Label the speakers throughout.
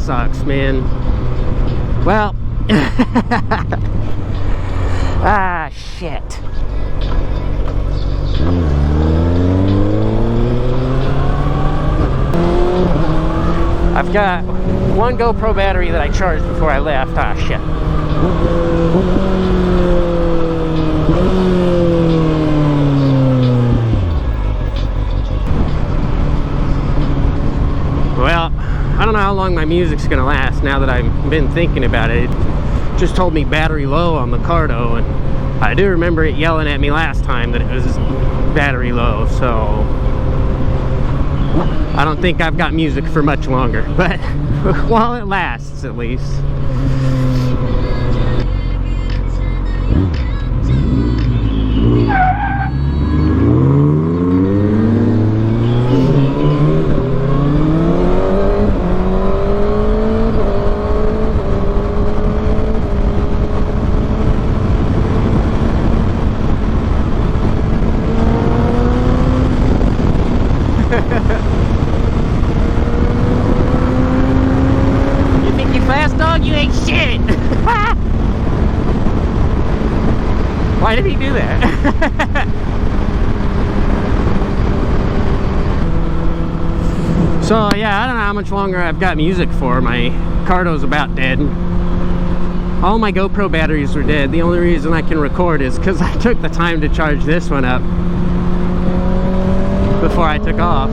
Speaker 1: sucks, man. Well, ah, shit. I've got one GoPro battery that I charged before I left. Ah, shit. Well, I don't know how long my music's gonna last now that I've been thinking about it. It just told me battery low on the Cardo, and I do remember it yelling at me last time that it was battery low, so I don't think I've got music for much longer, but while it lasts, at least. You ain't shit. Why did he do that? So yeah, I don't know how much longer I've got music for. My Cardo's about dead. All my GoPro batteries were dead. The only reason I can record is because I took the time to charge this one up before I took off.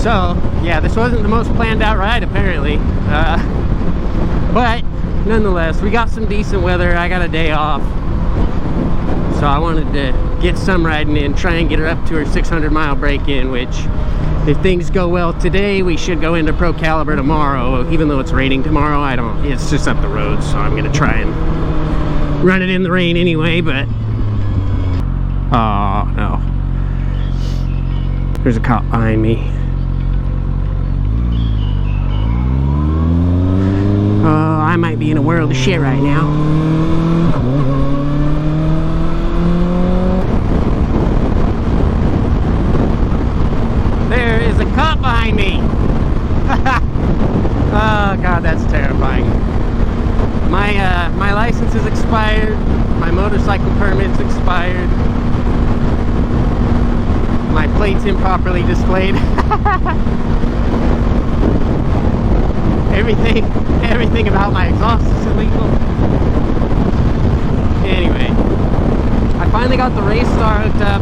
Speaker 1: So, yeah, this wasn't the most planned out ride, apparently. But, nonetheless, we got some decent weather. I got a day off. So I wanted to get some riding in, try and get her up to her 600-mile break-in, which, if things go well today, we should go into Pro Caliber tomorrow. Even though it's raining tomorrow, it's just up the road, so I'm going to try and run it in the rain anyway, but... Oh, no. There's a cop behind me. I might be in a world of shit right now. There is a cop behind me. Oh god, that's terrifying. My license is expired. My motorcycle permit's expired. My plate's improperly displayed. Everything about my exhaust is illegal. Anyway, I finally got the race star hooked up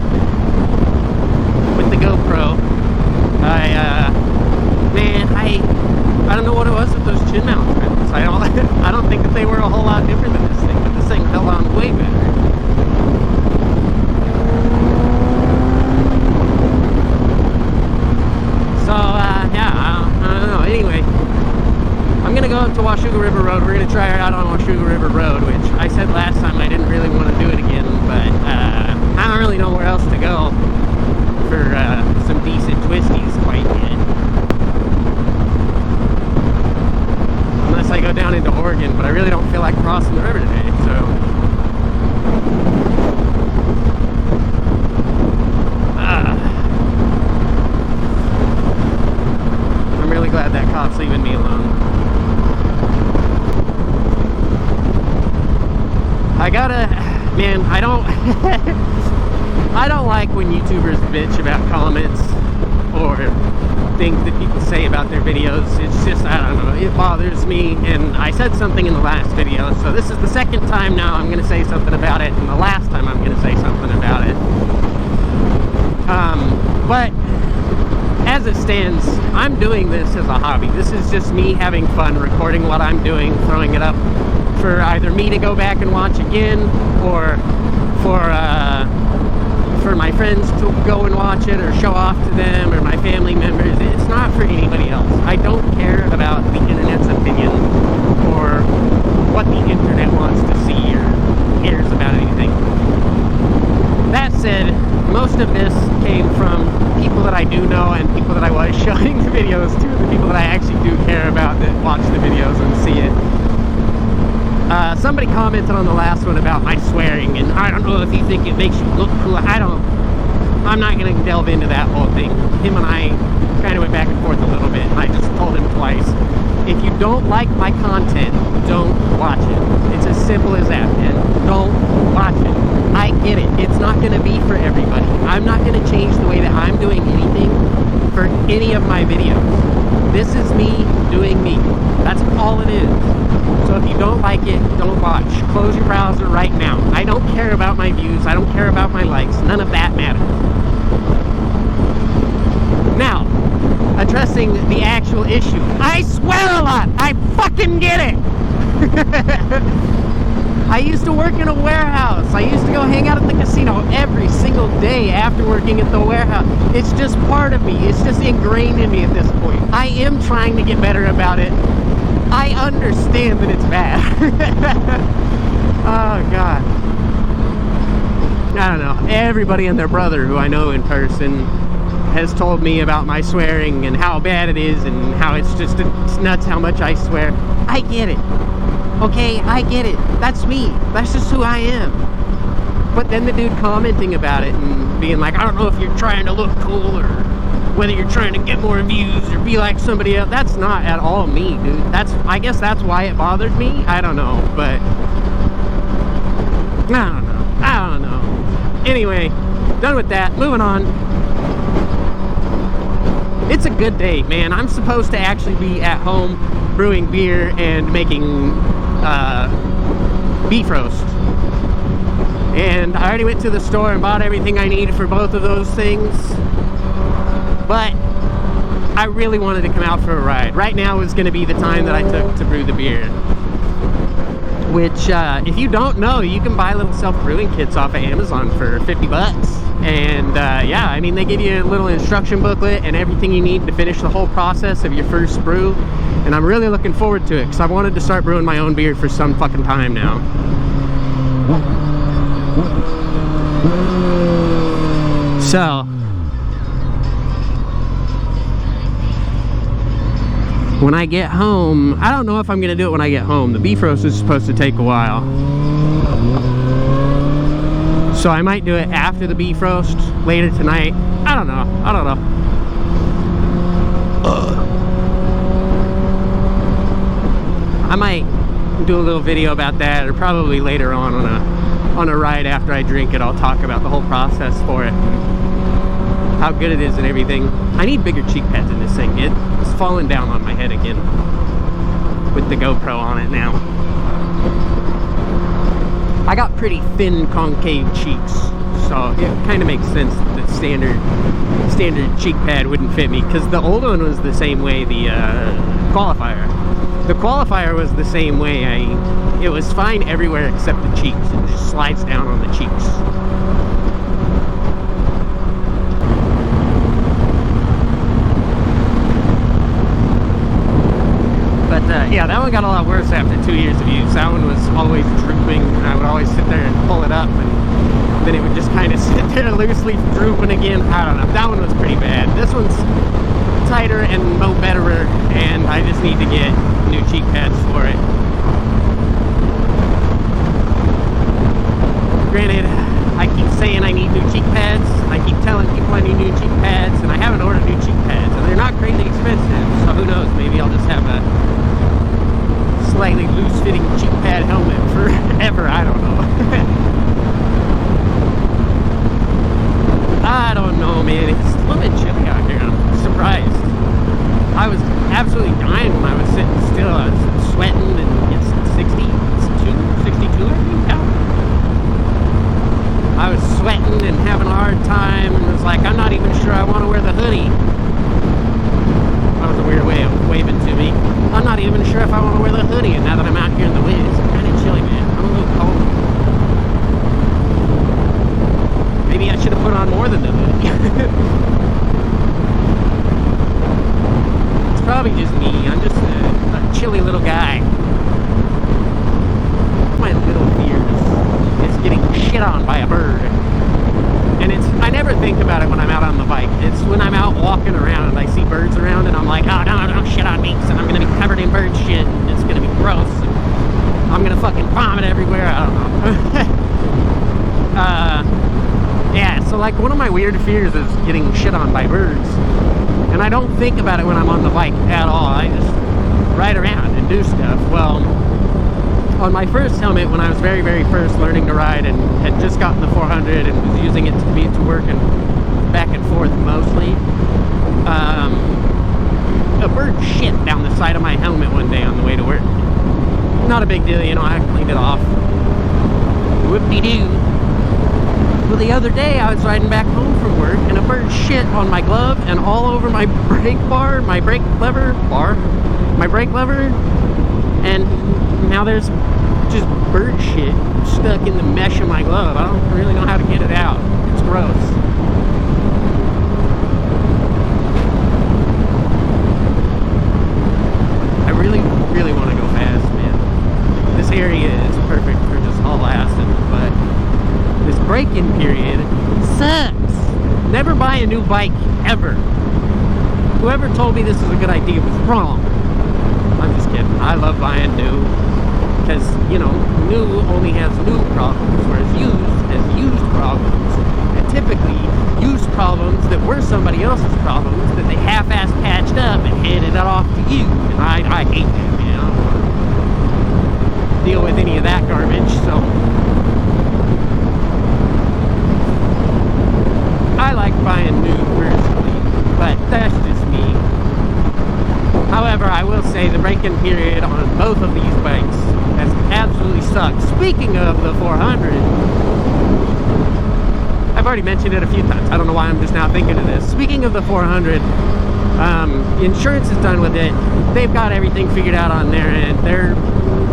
Speaker 1: with the GoPro. I don't know what it was with those chin mount grips. I don't think that they were a whole lot different than this thing, but this thing held on way better. So yeah, I don't know. Anyway, I'm gonna go up to Washougal River Road. We're gonna try her out on Washougal River Road, which I said last time I didn't really want to do it again, but I don't really know where else to go for some decent twisties quite yet. Unless I go down into Oregon, but I really don't feel like crossing the river today, so... I'm really glad that cop's leaving me alone. I don't I don't like when YouTubers bitch about comments or things that people say about their videos. It's just, I don't know, it bothers me, and I said something in the last video, so this is the second time now I'm gonna say something about it, and the last time I'm gonna say something about it. But as it stands, I'm doing this as a hobby. This is just me having fun recording what I'm doing, throwing it up for either me to go back and watch again, or for my friends to go and watch it, or show off to them, or my family members. It's not for anybody else. I don't care about the internet's opinion, or what the internet wants to see, or cares about anything. That said, most of this came from people that I do know, and people that I was showing the videos to, the people that I actually do care about that watch the videos and see it. Somebody commented on the last one about my swearing, and I don't know if you think it makes you look cool. I'm not going to delve into that whole thing. Him and I kind of went back and forth a little bit, and I just told him twice, if you don't like my content, don't watch it. It's as simple as that, man. Don't watch it. I get it. It's not going to be for everybody. I'm not going to change the way that I'm doing anything for any of my videos. This is me doing me. That's all it is. So if you don't like it, don't watch. Close your browser right now. I don't care about my views. I don't care about my likes. None of that matters. Now, addressing the actual issue. I swear a lot. I fucking get it. I used to work in a warehouse. I used to go hang out at the casino every single day after working at the warehouse. It's just part of me. It's just ingrained in me at this point. I am trying to get better about it. I understand that it's bad. Oh, God. I don't know. Everybody and their brother who I know in person has told me about my swearing and how bad it is and how it's nuts how much I swear. I get it. Okay, I get it. That's me. That's just who I am. But then the dude commenting about it and being like, I don't know if you're trying to look cool or whether you're trying to get more views or be like somebody else. That's not at all me, dude. I guess that's why it bothered me. I don't know, but I don't know. Anyway, done with that. Moving on. It's a good day, man. I'm supposed to actually be at home brewing beer and making beef roast. And I already went to the store and bought everything I need for both of those things. But I really wanted to come out for a ride. Right now is going to be the time that I took to brew the beer. Which, if you don't know, you can buy little self-brewing kits off of Amazon for 50 bucks. And, yeah, I mean, they give you a little instruction booklet and everything you need to finish the whole process of your first brew. And I'm really looking forward to it, because I wanted to start brewing my own beer for some fucking time now. So, when I get home, I don't know if I'm going to do it when I get home. The beef roast is supposed to take a while. So I might do it after the beef roast, later tonight. I don't know. I might do a little video about that, or probably later on a ride after I drink it. I'll talk about the whole process for it, how good it is and everything. I need bigger cheek pads in this thing. It's falling down on my head again with the GoPro on it now. I got pretty thin concave cheeks, so it kind of makes sense that standard cheek pad wouldn't fit me, because the old one was the same way, the qualifier. The qualifier was the same way. It was fine everywhere except the cheeks. It just slides down on the cheeks. But yeah, that one got a lot worse after 2 years of use. That one was always drooping. I would always sit there and pull it up, and then it would just kind of sit there loosely drooping again. I don't know. That one was pretty bad. This one's tighter and betterer, and I just need to get new cheek pads for it. Granted, I keep saying I need new cheek pads. I keep telling people I need new cheek pads, and I haven't ordered new cheek pads, and they're not crazy expensive, so who knows, maybe I'll just have a slightly loose-fitting cheek pad helmet forever. I don't know. I don't know, man. It's a little bit chilly out here. I'm surprised. I was absolutely dying when I was sitting still. I was sweating, and it's 62, I think. Yeah. I was sweating and having a hard time, and was like, I'm not even sure I want to wear the hoodie. That was a weird way of waving to me. I'm not even sure if I want to wear the hoodie, and now that I'm out here in the wind, it's kind of chilly, man. I'm a little cold. Maybe I should have put on more than the hoodie. It's probably just me. I'm just a chilly little guy. My little fears is getting shit on by a bird. And I never think about it when I'm out on the bike. It's when I'm out walking around and I see birds around, and I'm like, oh no, don't shit on me, because I'm going to be covered in bird shit, and it's going to be gross. I'm gonna fucking vomit everywhere. I don't know. Yeah, so like one of my weird fears is getting shit on by birds. And I don't think about it when I'm on the bike at all. I just ride around and do stuff. Well, on my first helmet, when I was very, very first learning to ride and had just gotten the 400 and was using it to commute to work and back and forth mostly, a bird shit down the side of my helmet one day on the way to work. Not a big deal, you know, I cleaned it off. Whoop-de-doo. Well, the other day I was riding back home from work and a bird shit on my glove and all over my brake bar, my brake lever, and now there's just bird shit stuck in the mesh of my glove. I don't really know how to get it out. It's gross. I really, really want to go fast, man. This area is perfect for just haul assing, but this break-in period sucks. Never buy a new bike, ever. Whoever told me this is a good idea was wrong. I'm just kidding. I love buying new because, you know, new only has new problems, whereas used has used problems. And typically, used problems that were somebody else's problems that they half-ass patched up and handed it off to you. And I hate that, man. I don't want to deal with any of that garbage, so I like buying new personally, but that's just me. However, I will say the break-in period on both of these bikes has absolutely sucked. Speaking of the 400, I've already mentioned it a few times. I don't know why I'm just now thinking of this. Speaking of the 400, insurance is done with it. They've got everything figured out on their end. They're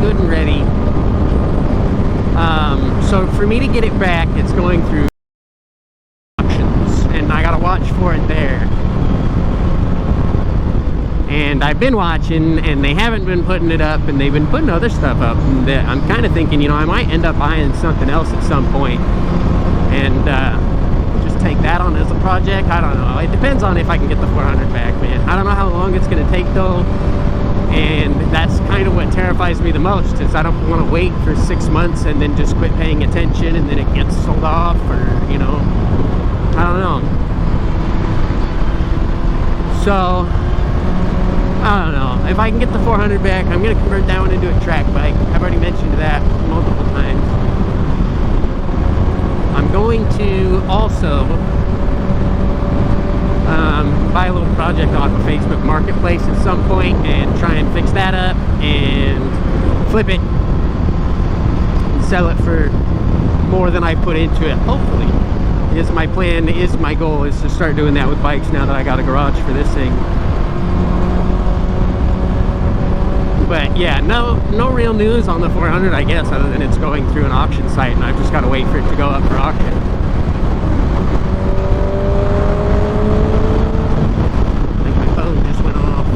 Speaker 1: good and ready. So for me to get it back, it's going through options, and I gotta watch for it there. And I've been watching, and they haven't been putting it up, and they've been putting other stuff up that I'm kind of thinking, you know, I might end up buying something else at some point and just take that on as a project. I don't know. It depends on if I can get the 400 back, man. I don't know how long it's going to take, though, and that's kind of what terrifies me the most, is I don't want to wait for 6 months and then just quit paying attention and then it gets sold off, or, you know, I don't know. So I don't know. If I can get the 400 back, I'm going to convert that one into a track bike. I've already mentioned that multiple times. I'm going to also buy a little project off of Facebook Marketplace at some point and try and fix that up and flip it and sell it for more than I put into it, hopefully. Is my plan, is my goal, is to start doing that with bikes now that I got a garage for this thing. But yeah, no real news on the 400, I guess, other than it's going through an auction site and I've just got to wait for it to go up for auction. I think my phone just went off.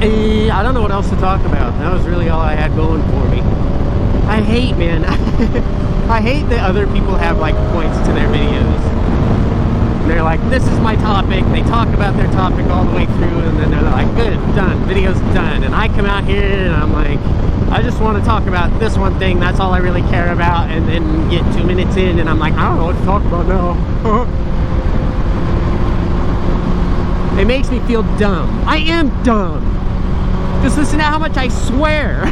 Speaker 1: I don't know what else to talk about. That was really all I had going for me. I hate, man, I hate that other people have like points to their videos. They're like, this is my topic. They talk about their topic all the way through, and then they're like, good, done, video's done. And I come out here and I'm like, I just want to talk about this one thing. That's all I really care about. And then get 2 minutes in and I'm like, I don't know what to talk about now. It makes me feel dumb. I am dumb. Just listen to how much I swear.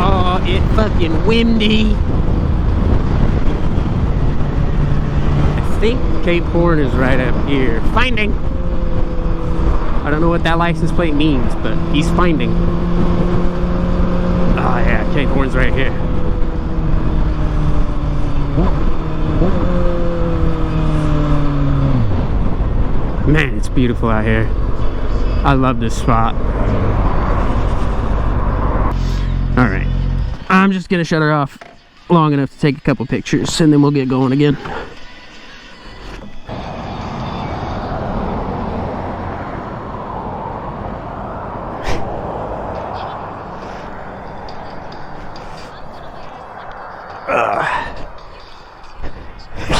Speaker 1: Oh, it's fucking windy. I think Cape Horn is right up here. Finding. I don't know what that license plate means, but he's finding. Oh yeah, Cape Horn's right here. Man, it's beautiful out here. I love this spot. Alright, I'm just gonna shut her off long enough to take a couple pictures and then we'll get going again.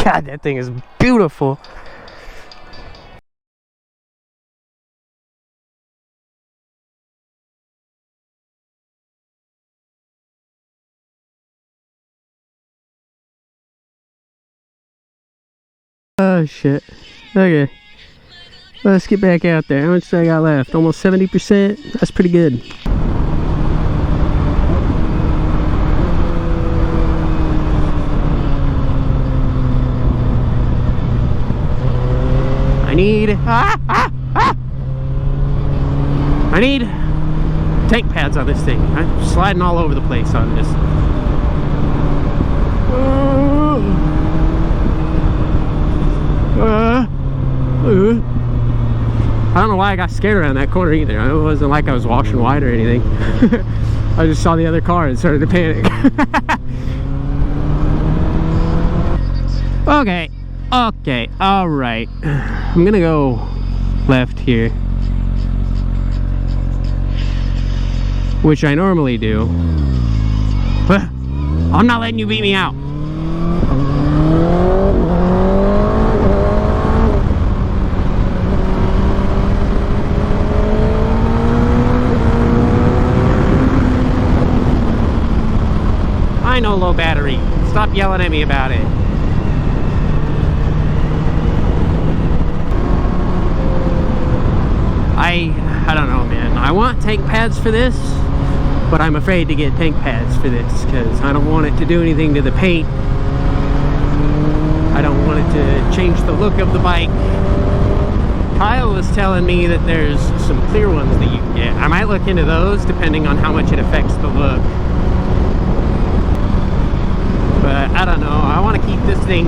Speaker 1: God, that thing is beautiful. Oh shit. Okay. Let's get back out there. How much do I got left? Almost 70%. That's pretty good. I need tank pads on this thing. I'm sliding all over the place on this. I don't know why I got scared around that corner either. It wasn't like I was washing wide or anything. I just saw the other car and started to panic. Okay, alright. I'm gonna go left here, which I normally do, but I'm not letting you beat me out. I know low battery. Stop yelling at me about it. I don't know, man. I want tank pads for this, but I'm afraid to get tank pads for this because I don't want it to do anything to the paint. I don't want it to change the look of the bike. Kyle was telling me that there's some clear ones that you can get. I might look into those depending on how much it affects the look. But I don't know. I want to keep this thing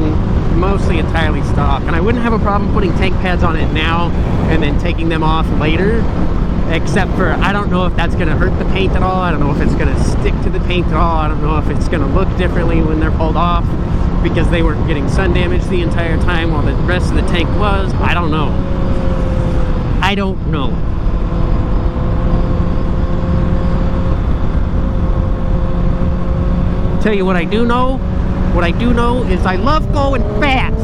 Speaker 1: mostly entirely stock, and I wouldn't have a problem putting tank pads on it now and then taking them off later, except for I don't know if that's going to hurt the paint at all. I don't know if it's going to stick to the paint at all. I don't know if it's going to look differently when they're pulled off because they weren't getting sun damage the entire time while the rest of the tank was. I don't know. Tell you what I do know. What I do know is I love going fast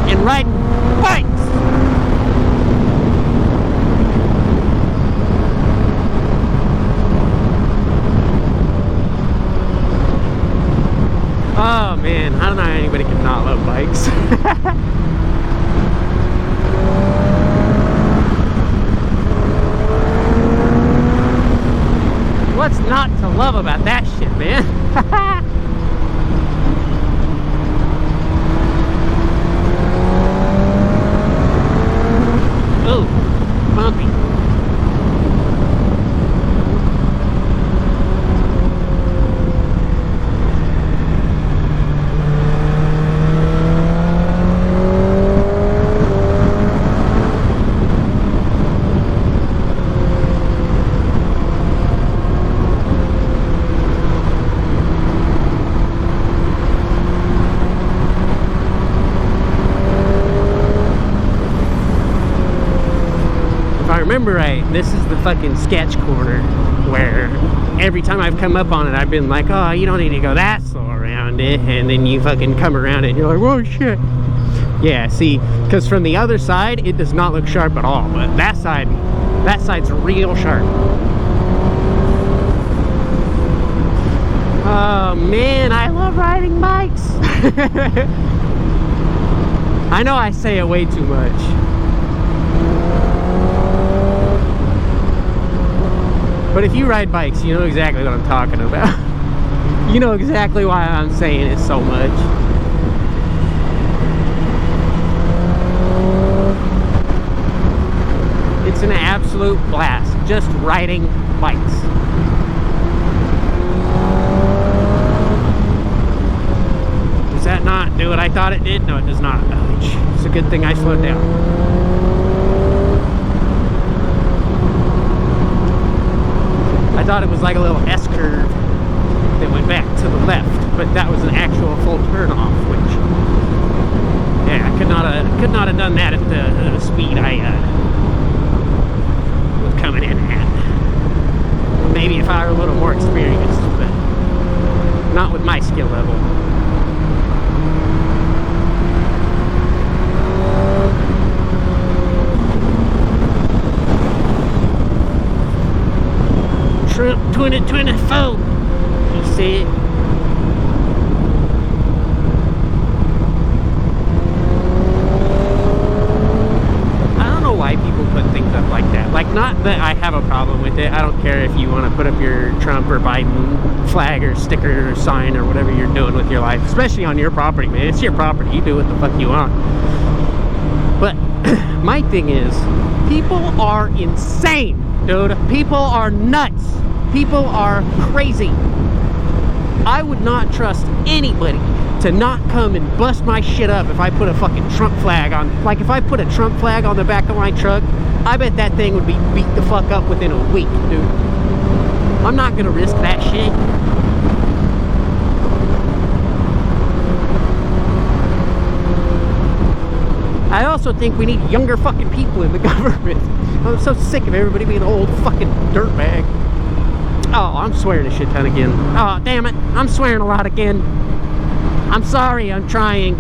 Speaker 1: and riding bikes. Oh man, I don't know how anybody can not love bikes. What's not to love about that shit, man? Ooh, bumpy. Remember right, this is the fucking sketch corner where every time I've come up on it, I've been like, oh, you don't need to go that slow around it, and then you fucking come around it and you're like, whoa, shit. Yeah, see, because from the other side, it does not look sharp at all, but that side's real sharp. Oh, man, I love riding bikes. I know I say it way too much. But if you ride bikes, you know exactly what I'm talking about. You know exactly why I'm saying it so much. It's an absolute blast, just riding bikes. Does that not do what I thought it did? No, it does not. It's a good thing I slowed down. I thought it was like a little S-curve that went back to the left, but that was an actual full turn off, which, yeah, I could not have done that at the speed I was coming in at. Maybe if I were a little more experienced, but not with my skill level. Trump 2024, he said. not that I have a problem with it. I don't care if you want to put up your Trump or Biden flag or sticker or sign or whatever you're doing with your life, especially on your property, man. It's your property. You do what the fuck you want. But my thing is, people are insane, dude. People are nuts. People are crazy. I would not trust anybody to not come and bust my shit up if I put a fucking Trump flag on. Like, if I put a Trump flag on the back of my truck, I bet that thing would be beat the fuck up within a week, dude. I'm not gonna risk that shit. I also think we need younger fucking people in the government. I'm so sick of everybody being old fucking dirtbag. Oh, I'm swearing a shit ton again. Oh, damn it. I'm swearing a lot again. I'm sorry, I'm trying.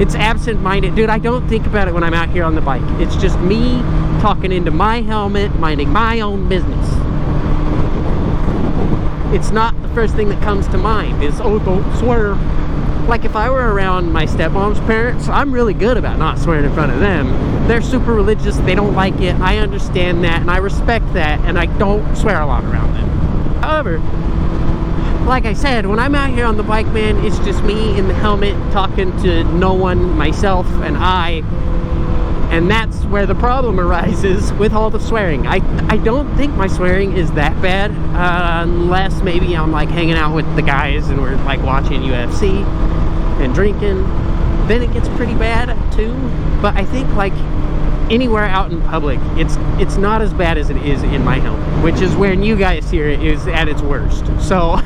Speaker 1: It's absent-minded. Dude, I don't think about it when I'm out here on the bike. It's just me talking into my helmet, minding my own business. It's not the first thing that comes to mind is, oh, don't swear. Like, if I were around my stepmom's parents, I'm really good about not swearing in front of them. They're super religious, they don't like it, I understand that, and I respect that, and I don't swear a lot around them. However, like I said, when I'm out here on the bike, man, it's just me in the helmet talking to no one, myself, and I. And that's where the problem arises with all the swearing. I don't think my swearing is that bad, unless maybe I'm like hanging out with the guys and we're like watching UFC and drinking. Then it gets pretty bad too. But I think like anywhere out in public, it's not as bad as it is in my helmet, which is when you guys hear it is at its worst. So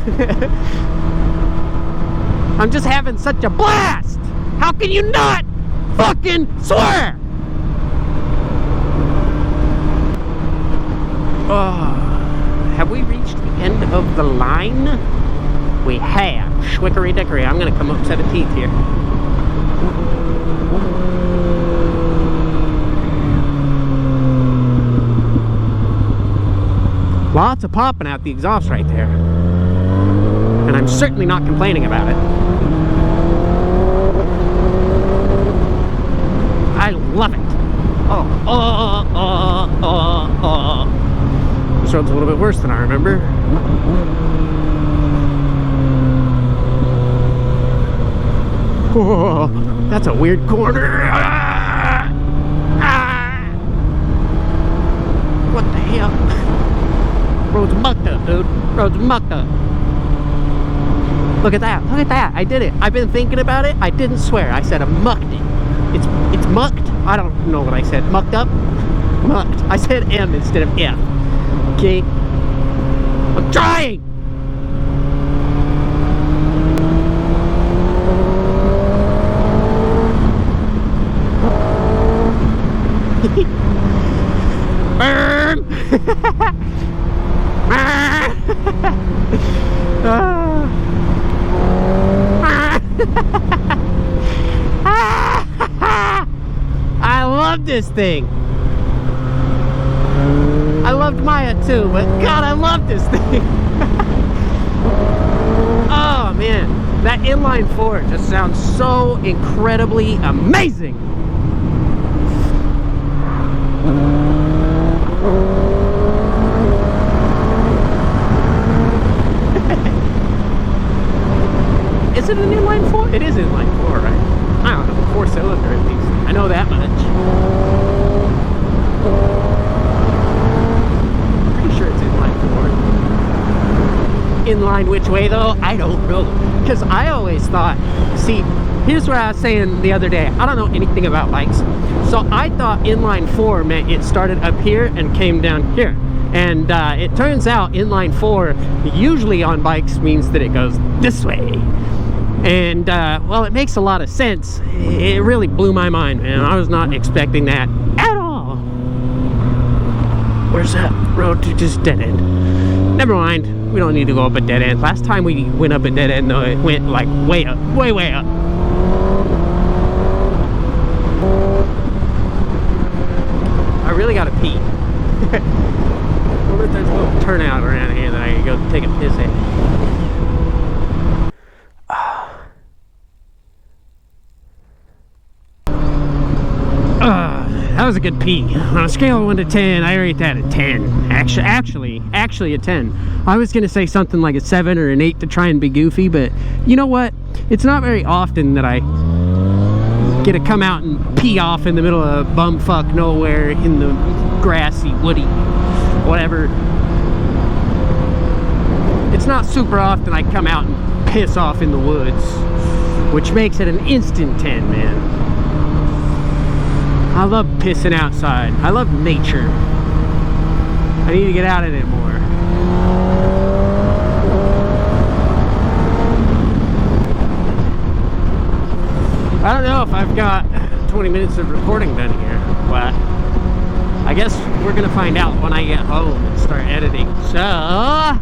Speaker 1: I'm just having such a blast. How can you not fucking swear? Have we reached the end of the line? We have. Schwickery dickory. I'm gonna come up 17th here. Lots of popping out the exhaust right there. And I'm certainly not complaining about it. I love it. This road's a little bit worse than I remember. Oh, that's a weird corner. What the hell? Road's mucked up, dude. Road's mucked up. Look at that. Look at that. I did it. I've been thinking about it. I didn't swear. I said I mucked it. It's mucked. I don't know what I said. Mucked up? Mucked. I said M instead of F. Okay. I'm trying. Burn. I love this thing. I loved Maya too, but God, I love this thing. Oh man, that inline four just sounds so incredibly amazing. Is it an inline four? It is inline four, right? I don't know, 4-cylinder at least. I know that much. Pretty sure it's inline four. Inline which way though? I don't know. Because I always thought, see, here's what I was saying the other day. I don't know anything about bikes. So I thought inline four meant it started up here and came down here. And it turns out inline four usually on bikes means that it goes this way. And well, it makes a lot of sense. It really blew my mind, man. I was not expecting that at all. Where's that road to just dead end? Never mind, we don't need to go up a dead end. Last time we went up a dead end though, it went like way up, way up. I really gotta pee. I wonder if there's a little turnout around here that I can go take a piss at. That was a good peak. On a scale of 1 to 10, I rate that a 10. Actually a 10. I was gonna say something like a 7 or an 8 to try and be goofy, but you know what? It's not very often that I get to come out and pee off in the middle of bumfuck nowhere in the grassy, woody, whatever. It's not super often I come out and piss off in the woods, which makes it an instant 10, man. I love pissing outside. I love nature. I need to get out in it more. I don't know if I've got 20 minutes of recording done here, but I guess we're gonna find out when I get home and start editing. So,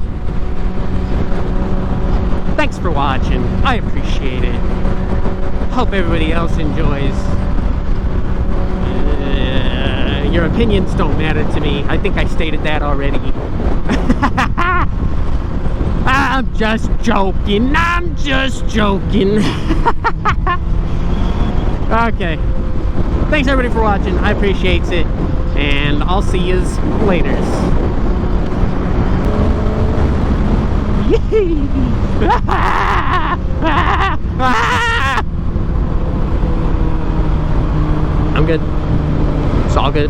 Speaker 1: thanks for watching. I appreciate it. Hope everybody else enjoys. Your opinions don't matter to me. I think I stated that already. I'm just joking. I'm just joking. Okay. Thanks everybody for watching. I appreciate it. And I'll see yous later. I'm good. It's all good.